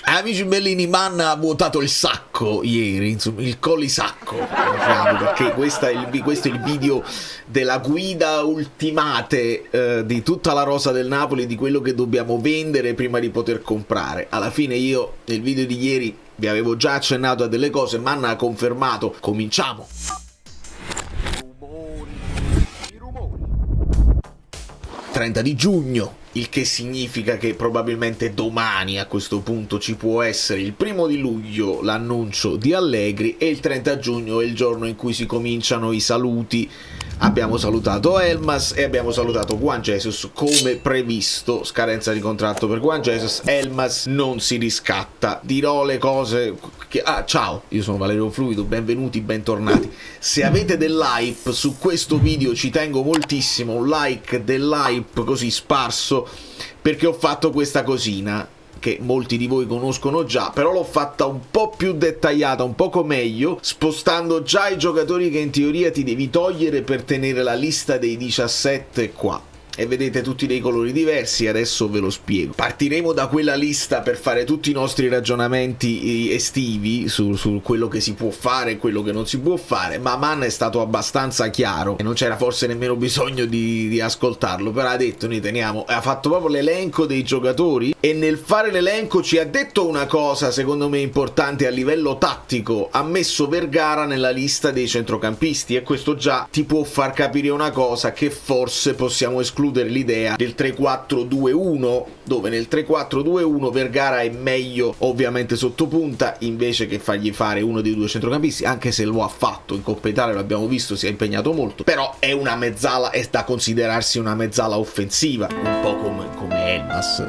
Amici bellini, Manna ha vuotato il sacco ieri, insomma, il colisacco, diciamo, perché questo è il video della guida ultimate di tutta la rosa del Napoli, di quello che dobbiamo vendere prima di poter comprare. Alla fine io nel video di ieri vi avevo già accennato a delle cose, Manna ha confermato. Cominciamo. 30 di giugno, il che significa che probabilmente domani a questo punto ci può essere il 1° di luglio l'annuncio di Allegri e il 30 giugno è il giorno in cui si cominciano i saluti. Abbiamo salutato Elmas e abbiamo salutato Juan Jesus come previsto, scadenza di contratto per Juan Jesus, Elmas non si riscatta. Dirò le cose che... ciao, io sono Valerio Fluido, benvenuti, bentornati. Se avete dell'hype su questo video ci tengo moltissimo, un like dell'hype così sparso, perché ho fatto questa cosina che molti di voi conoscono già, però l'ho fatta un po' più dettagliata, un poco meglio, spostando già i giocatori che in teoria ti devi togliere per tenere la lista dei 17 qua. E vedete tutti dei colori diversi, adesso ve lo spiego. Partiremo da quella lista per fare tutti i nostri ragionamenti estivi su quello che si può fare e quello che non si può fare, ma Manna è stato abbastanza chiaro e non c'era forse nemmeno bisogno di ascoltarlo, però ha detto noi teniamo, ha fatto proprio l'elenco dei giocatori e nel fare l'elenco ci ha detto una cosa secondo me importante a livello tattico, ha messo Vergara nella lista dei centrocampisti e questo già ti può far capire una cosa, che forse possiamo escludere l'idea del 3-4-2-1, dove nel 3-4-2-1 Vergara è meglio ovviamente sotto punta invece che fargli fare uno dei due centrocampisti, anche se lo ha fatto in Coppa Italia, l'abbiamo visto, si è impegnato molto, però è una mezzala, è da considerarsi una mezzala offensiva, un po' come Elmas,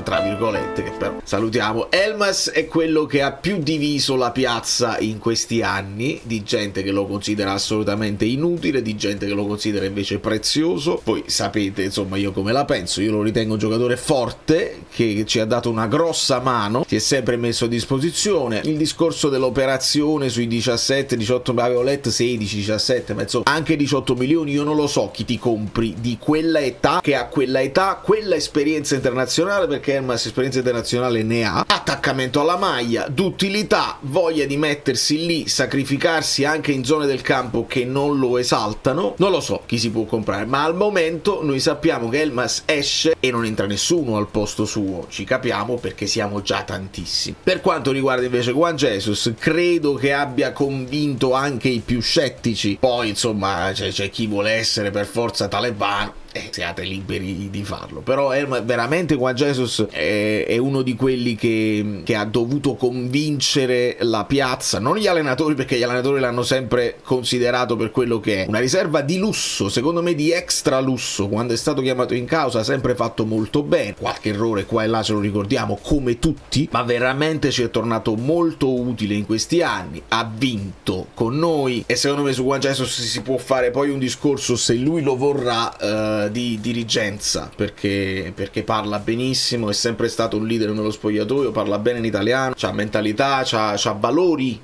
tra virgolette, che però salutiamo. Elmas è quello che ha più diviso la piazza in questi anni, di gente che lo considera assolutamente inutile, di gente che lo considera invece prezioso. Voi sapete insomma io come la penso, io lo ritengo un giocatore forte che ci ha dato una grossa mano, si è sempre messo a disposizione. Il discorso dell'operazione sui 17, 18, avevo letto 16, 17, ma insomma anche 18 milioni, io non lo so chi ti compri di quella età, che ha quella età, quella esperienza internazionale, perché Elmas esperienza internazionale ne ha, attaccamento alla maglia, duttilità, voglia di mettersi lì, sacrificarsi anche in zone del campo che non lo esaltano. Non lo so chi si può comprare, ma al momento noi sappiamo che Elmas esce e non entra nessuno al posto suo, ci capiamo perché siamo già tantissimi. Per quanto riguarda invece Juan Jesus, credo che abbia convinto anche i più scettici, poi insomma c'è chi vuole essere per forza talebano, siate liberi di farlo, però veramente Juan Jesus è uno di quelli che ha dovuto convincere la piazza, non gli allenatori, perché gli allenatori l'hanno sempre considerato per quello che è, una riserva di lusso, secondo me di extra lusso. Quando è stato chiamato in causa ha sempre fatto molto bene, qualche errore qua e là ce lo ricordiamo come tutti, ma veramente ci è tornato molto utile in questi anni, ha vinto con noi e secondo me su Juan Jesus si può fare poi un discorso, se lui lo vorrà, di dirigenza, perché parla benissimo, è sempre stato un leader nello spogliatoio, parla bene in italiano, c'ha mentalità, c'ha valori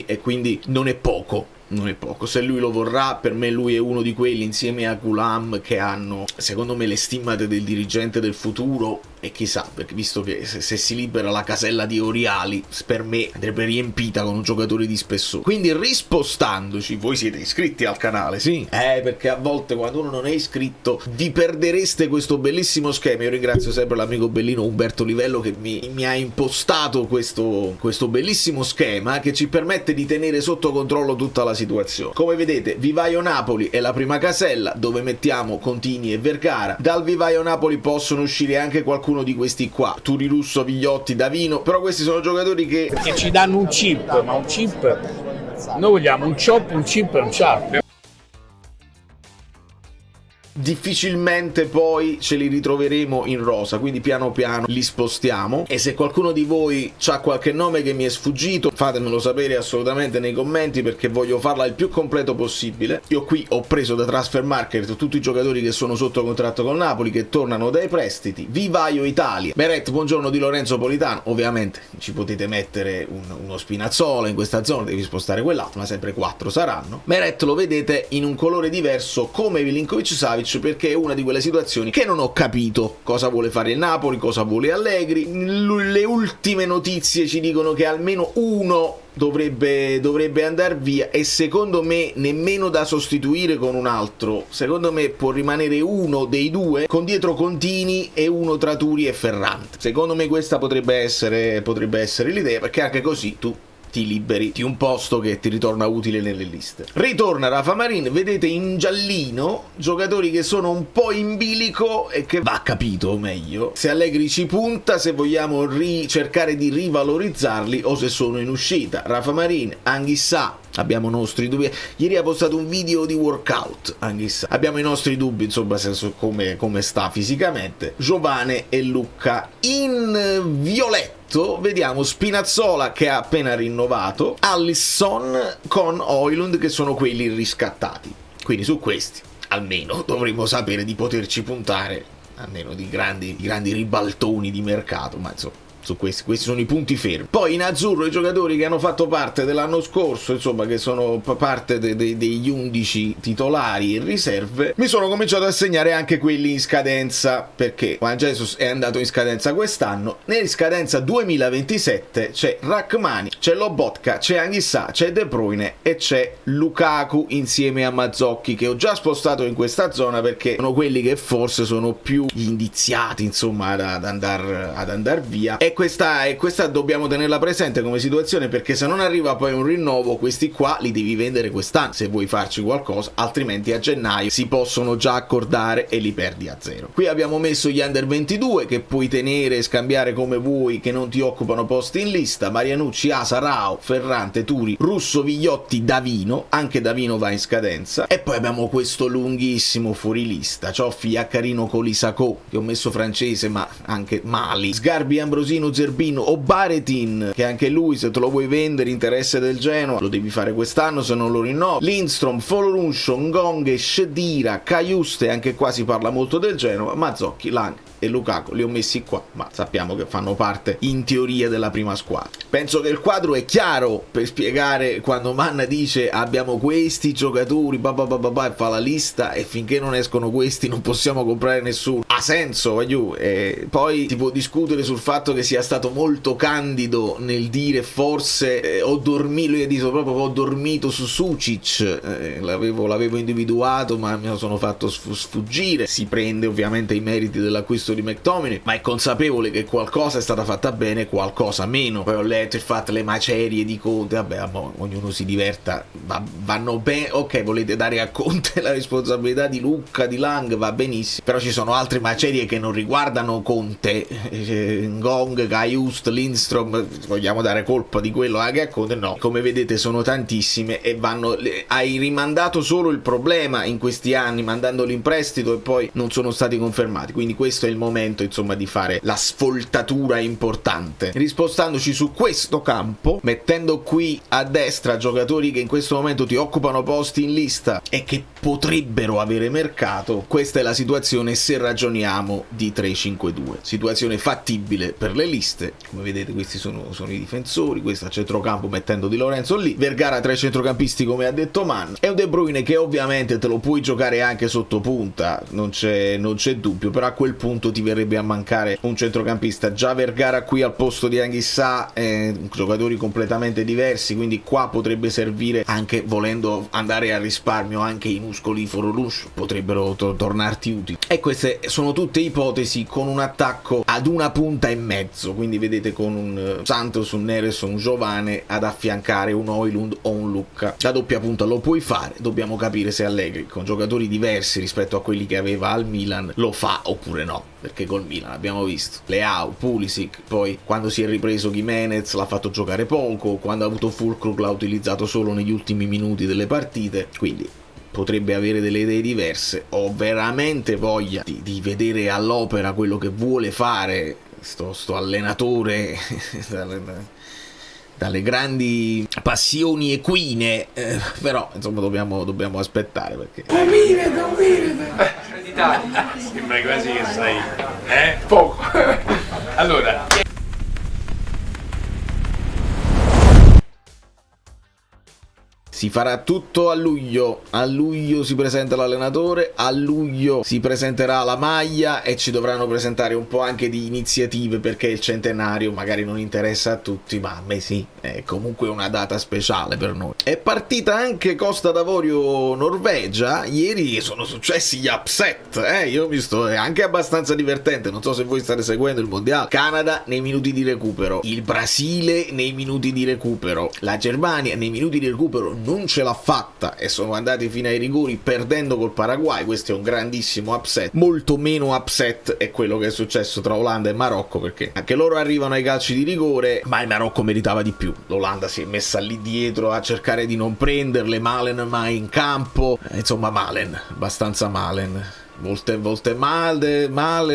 e quindi non è poco. Se lui lo vorrà, per me lui è uno di quelli insieme a Gulam che hanno secondo me le stimate del dirigente del futuro, e chissà, perché visto che se si libera la casella di Oriali per me andrebbe riempita con un giocatore di spessore. Quindi rispostandoci, voi siete iscritti al canale, sì? Perché a volte quando uno non è iscritto vi perdereste questo bellissimo schema. Io ringrazio sempre l'amico bellino Umberto Livello che mi ha impostato questo bellissimo schema che ci permette di tenere sotto controllo tutta la situazione. Come vedete, Vivaio Napoli è la prima casella dove mettiamo Contini e Vergara. Dal Vivaio Napoli possono uscire anche qualcuno di questi qua, Turi Russo, Vigliotti, Davino, però questi sono giocatori che ci danno un chip, ma un chip, noi vogliamo un chop, un chip e un chart. difficilmente poi ce li ritroveremo in rosa, quindi piano piano li spostiamo. E se qualcuno di voi ha qualche nome che mi è sfuggito, fatemelo sapere assolutamente nei commenti, perché voglio farla il più completo possibile. Io qui ho preso da Transfer Market tutti i giocatori che sono sotto contratto con Napoli, che tornano dai prestiti. Vivaio Italia, Meret, buongiorno di Lorenzo Politano, ovviamente ci potete mettere uno Spinazzola in questa zona, devi spostare quell'altro, ma sempre 4 saranno. Meret lo vedete in un colore diverso come Milinkovic Savic, Susic, perché è una di quelle situazioni che non ho capito cosa vuole fare il Napoli, cosa vuole Allegri. Le ultime notizie ci dicono che almeno uno dovrebbe andare via, e secondo me nemmeno da sostituire con un altro. Secondo me può rimanere uno dei due con dietro Contini e uno tra Turi e Ferrante. Secondo me questa potrebbe essere l'idea, perché anche così tu ti liberi di un posto che ti ritorna utile nelle liste. Ritorna Rafa Marin, vedete in giallino giocatori che sono un po' in bilico e che va capito meglio se Allegri ci punta, se vogliamo cercare di rivalorizzarli o se sono in uscita. Rafa Marin, Anghissà, abbiamo i nostri dubbi. Ieri ha postato un video di workout Anghissà, abbiamo i nostri dubbi insomma come sta fisicamente. Giovane e Lucca. In violetto vediamo Spinazzola che ha appena rinnovato, Alisson con Højlund che sono quelli riscattati. Quindi su questi almeno dovremmo sapere di poterci puntare, almeno di grandi ribaltoni di mercato, ma insomma su questi sono i punti fermi. Poi in azzurro i giocatori che hanno fatto parte dell'anno scorso, insomma che sono parte degli 11 titolari e riserve. Mi sono cominciato a segnare anche quelli in scadenza, perché Juan Jesus è andato in scadenza quest'anno. Nella scadenza 2027 c'è Rachmani, c'è Lobotka, c'è Anghissà, c'è De Bruyne e c'è Lukaku insieme a Mazzocchi, che ho già spostato in questa zona perché sono quelli che forse sono più indiziati insomma ad andar via. E questa dobbiamo tenerla presente come situazione, perché se non arriva poi un rinnovo, questi qua li devi vendere quest'anno se vuoi farci qualcosa, altrimenti a gennaio si possono già accordare e li perdi a zero. Qui abbiamo messo gli under 22 che puoi tenere e scambiare come vuoi, che non ti occupano posti in lista: Marianucci, Asa, Rao, Ferrante, Turi, Russo, Vigliotti, Davino. Anche Davino va in scadenza. E poi abbiamo questo lunghissimo fuorilista: Cioffi, Iaccarino, Colisacò, che ho messo francese ma anche Mali, Sgarbi, Ambrosino, Zerbino o Baretin, che anche lui se te lo vuoi vendere interesse del Genoa lo devi fare quest'anno se non lo rinnovi. Lindstrom, Foloruncio, Ngonghe, Shedira, Caiuste, anche qua si parla molto del Genoa. Mazzocchi, Lang e Lukaku li ho messi qua, ma sappiamo che fanno parte in teoria della prima squadra. Penso che il quadro è chiaro per spiegare quando Manna dice abbiamo questi giocatori e fa la lista e finché non escono questi non possiamo comprare nessuno. Ha senso, voglio. Poi si può discutere sul fatto che sia stato molto candido nel dire forse ho dormito su Sucic, l'avevo individuato ma me lo sono fatto sfuggire. Si prende ovviamente i meriti dell'acquisto di McTominay, ma è consapevole che qualcosa è stata fatta bene, qualcosa meno. Poi ho letto e fatto le macerie di Conte, vabbè, ognuno si diverta, vanno bene. Ok, volete dare a Conte la responsabilità di Lucca, di Lang, va benissimo, però ci sono altre macerie che non riguardano Conte, Ngong, Caiust, Lindstrom, vogliamo dare colpa di quello anche a Conte? No, come vedete sono tantissime e hai rimandato solo il problema in questi anni mandandoli in prestito e poi non sono stati confermati, quindi questo è il momento insomma di fare la sfoltatura importante. Rispostandoci su questo campo, mettendo qui a destra giocatori che in questo momento ti occupano posti in lista e che potrebbero avere mercato, questa è la situazione se ragioniamo di 3-5-2, situazione fattibile per le liste. Come vedete questi sono i difensori, questo a centrocampo mettendo Di Lorenzo lì, Vergara tra i centrocampisti come ha detto Man, e un De Bruyne che ovviamente te lo puoi giocare anche sotto punta, non c'è dubbio, però a quel punto ti verrebbe a mancare un centrocampista. Già Vergara qui al posto di Anghissà, giocatori completamente diversi, quindi qua potrebbe servire, anche volendo andare a risparmio, anche i muscoli Forolus potrebbero tornarti utili. E queste sono tutte ipotesi con un attacco ad una punta e mezzo, quindi vedete con un Santos, un Neres, un Giovane ad affiancare un Højlund o un Lucca. La doppia punta lo puoi fare, dobbiamo capire se Allegri con giocatori diversi rispetto a quelli che aveva al Milan lo fa oppure no, perché col Milan abbiamo visto Leao, Pulisic, poi quando si è ripreso Gimenez l'ha fatto giocare poco, quando ha avuto Fulkrug l'ha utilizzato solo negli ultimi minuti delle partite, quindi potrebbe avere delle idee diverse. Ho veramente voglia di vedere all'opera quello che vuole fare sto allenatore dalle grandi passioni equine, però insomma dobbiamo aspettare perché sembra quasi che sai poco. Allora Si farà tutto a luglio si presenta l'allenatore, a luglio si presenterà la maglia e ci dovranno presentare un po' anche di iniziative, perché il centenario magari non interessa a tutti, ma a me sì, è comunque una data speciale per noi. È partita anche Costa d'Avorio Norvegia, ieri sono successi gli upset, io ho visto, è anche abbastanza divertente, non so se voi state seguendo il mondiale. Canada nei minuti di recupero, il Brasile nei minuti di recupero, la Germania nei minuti di recupero non ce l'ha fatta e sono andati fino ai rigori perdendo col Paraguay. Questo è un grandissimo upset. Molto meno upset è quello che è successo tra Olanda e Marocco, perché anche loro arrivano ai calci di rigore, ma il Marocco meritava di più. L'Olanda si è messa lì dietro a cercare di non prenderle, Malen mai in campo, insomma Malen, abbastanza Malen. Molte volte male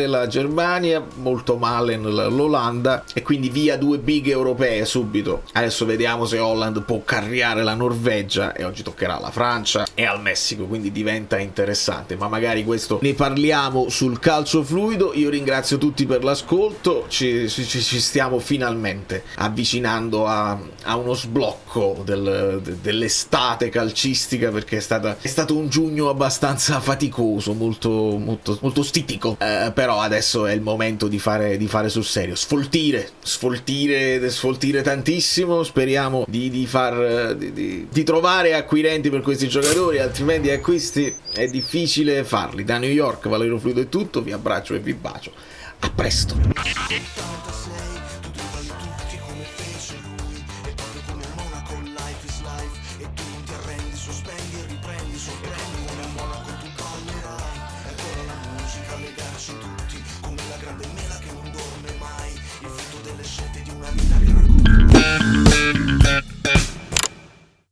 la Germania, molto male l'Olanda, e quindi via 2 big europee subito. Adesso vediamo se Holland può carriare la Norvegia e oggi toccherà alla Francia e al Messico, quindi diventa interessante, ma magari questo ne parliamo sul calcio fluido. Io ringrazio tutti per l'ascolto, ci stiamo finalmente avvicinando a uno sblocco dell'estate calcistica, perché è stato un giugno abbastanza faticoso, molto stitico, però adesso è il momento di fare sul serio, sfoltire tantissimo. Speriamo di trovare acquirenti per questi giocatori, altrimenti acquisti è difficile farli. Da New York, Valerio Fluido è tutto, vi abbraccio e vi bacio, a presto.